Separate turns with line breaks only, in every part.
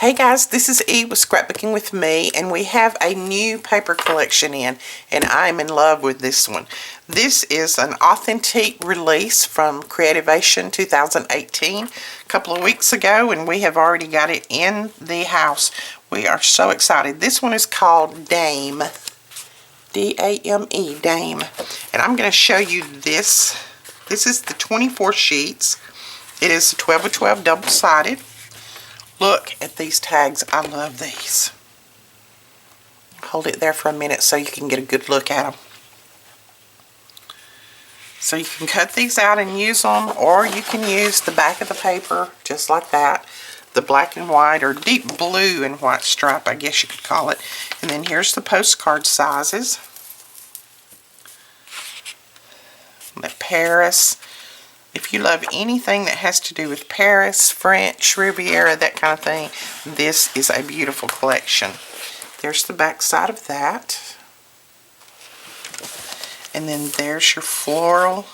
Hey guys, this is E with Scrapbooking with me, and we have a new paper collection in, and I'm in love with this one. This is an Authentique release from Creativation 2018, a couple of weeks ago, and we have already got it in the house. We are so excited. This one is called Dame, D-A-M-E, Dame, and I'm going to show you this. This is the 24 sheets. It is 12 by 12 double-sided. Look at these tags. I love these. Hold it there for a minute so you can get a good look at them. So you can cut these out and use them, or you can use the back of the paper just like that. The black and white, or deep blue and white stripe, I guess you could call it. And then here's the postcard sizes. The Paris. If you love anything that has to do with Paris, French, Riviera, that kind of thing, this is a beautiful collection. There's the back side of that. And then there's your floral.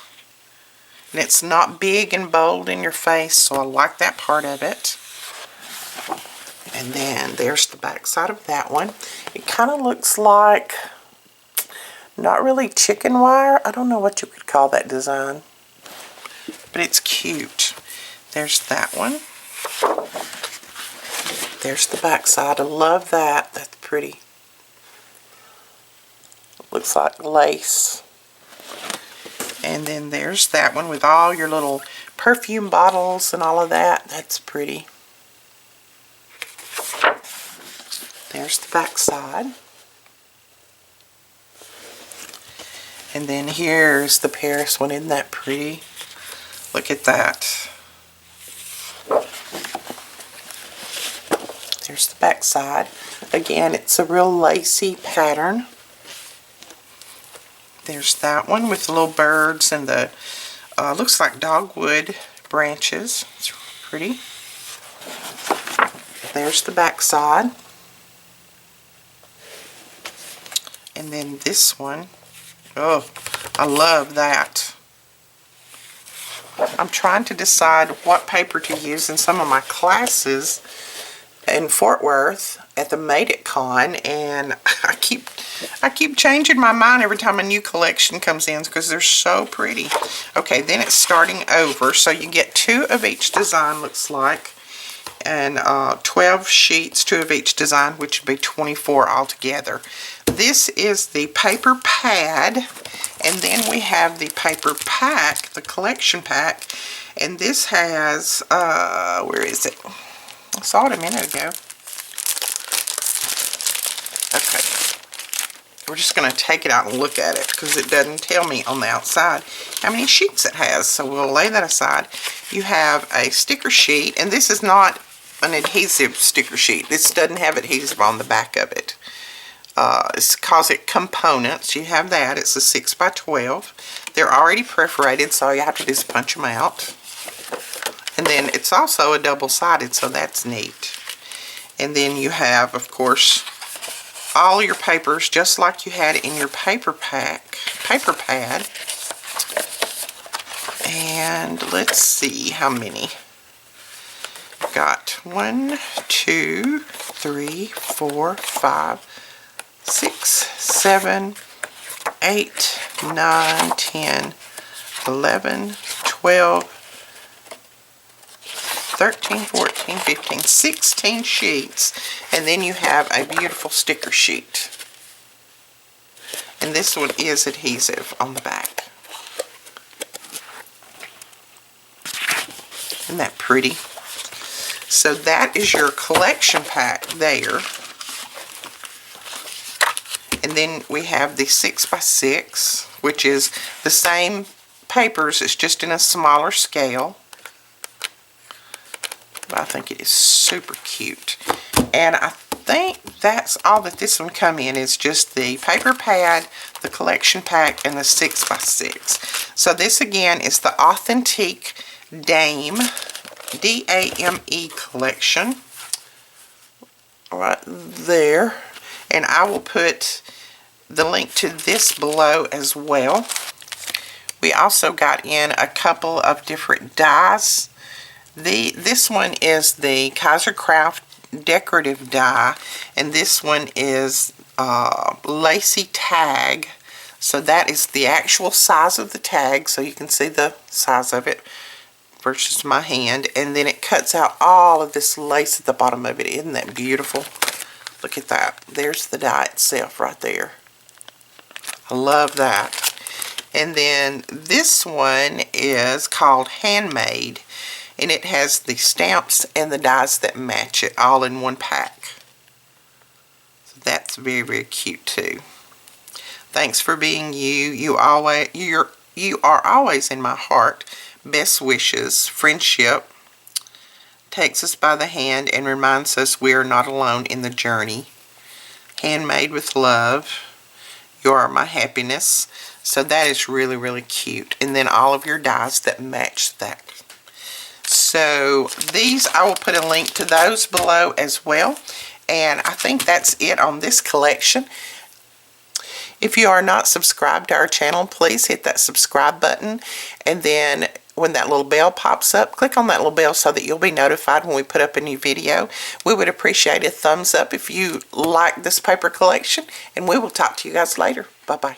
And it's not big and bold in your face, so I like that part of it. And then there's the back side of that one. It kind of looks like, not really chicken wire. I don't know what you could call that design, but it's cute. There's that one. There's the back side. I love that. That's pretty. Looks like lace. And then there's that one with all your little perfume bottles and all of that. That's pretty. There's the back side. And then here's the Paris one. Isn't that pretty? Look at that. There's the back side. Again, it's a real lacy pattern. There's that one with the little birds and the, looks like dogwood branches. It's pretty. There's the back side. And then this one. Oh, I love that. I'm trying to decide what paper to use in some of my classes in Fort Worth at the Made It Con, and I keep changing my mind every time a new collection comes in because they're so pretty. Okay, then it's starting over, so you get 2 of each design, looks like, and 12 sheets, 2 of each design, which would be 24 altogether. This is the paper pad, and then we have the paper pack, the collection pack, and this has, where is it? I saw it a minute ago. Okay. We're just going to take it out and look at it because it doesn't tell me on the outside how many sheets it has, so we'll lay that aside. You have a sticker sheet, and this is not an adhesive sticker sheet. This doesn't have adhesive on the back of it. It calls it components. You have that. It's a 6 by 12. They're already perforated, so all you have to do is punch them out. And then it's also a double-sided, so that's neat. And then you have, of course, all your papers just like you had in your paper pack, paper pad. And let's see how many. Got 1, 2, 3, 4, 5, 6, 7, 8, 9, 10, 11, 12, 13, 14, 15, 16 sheets, and then you have a beautiful sticker sheet. And this one is adhesive on the back. Isn't that pretty? So that is your collection pack there. And then we have the 6 by 6, which is the same papers, it's just in a smaller scale. But I think it is super cute. And I think that's all that this one come in, is just the paper pad, the collection pack, and the 6 by 6. So this again is the Authentique Dame, D-A-M-E collection. Right there. And I will put the link to this below as well. We also got in a couple of different dies. This one is the Kaiser Craft decorative die, and this one is lacy tag. So that is the actual size of the tag, so you can see the size of it versus my hand. And then it cuts out all of this lace at the bottom of it. Isn't that beautiful? Look at that. There's the die itself right there. I love that. And then this one is called Handmade, and it has the stamps and the dies that match it all in one pack. So that's very, very cute too. Thanks for being you. You are always in my heart. Best wishes. Friendship takes us by the hand and reminds us we are not alone in the journey. Handmade with love. You are my happiness. So that is really, really cute. And then all of your dies that match that. So these, I will put a link to those below as well. And I think that's it on this collection. If you are not subscribed to our channel, please hit that subscribe button. And then when that little bell pops up, click on that little bell so that you'll be notified when we put up a new video. We would appreciate a thumbs up if you like this paper collection. And we will talk to you guys later. Bye-bye.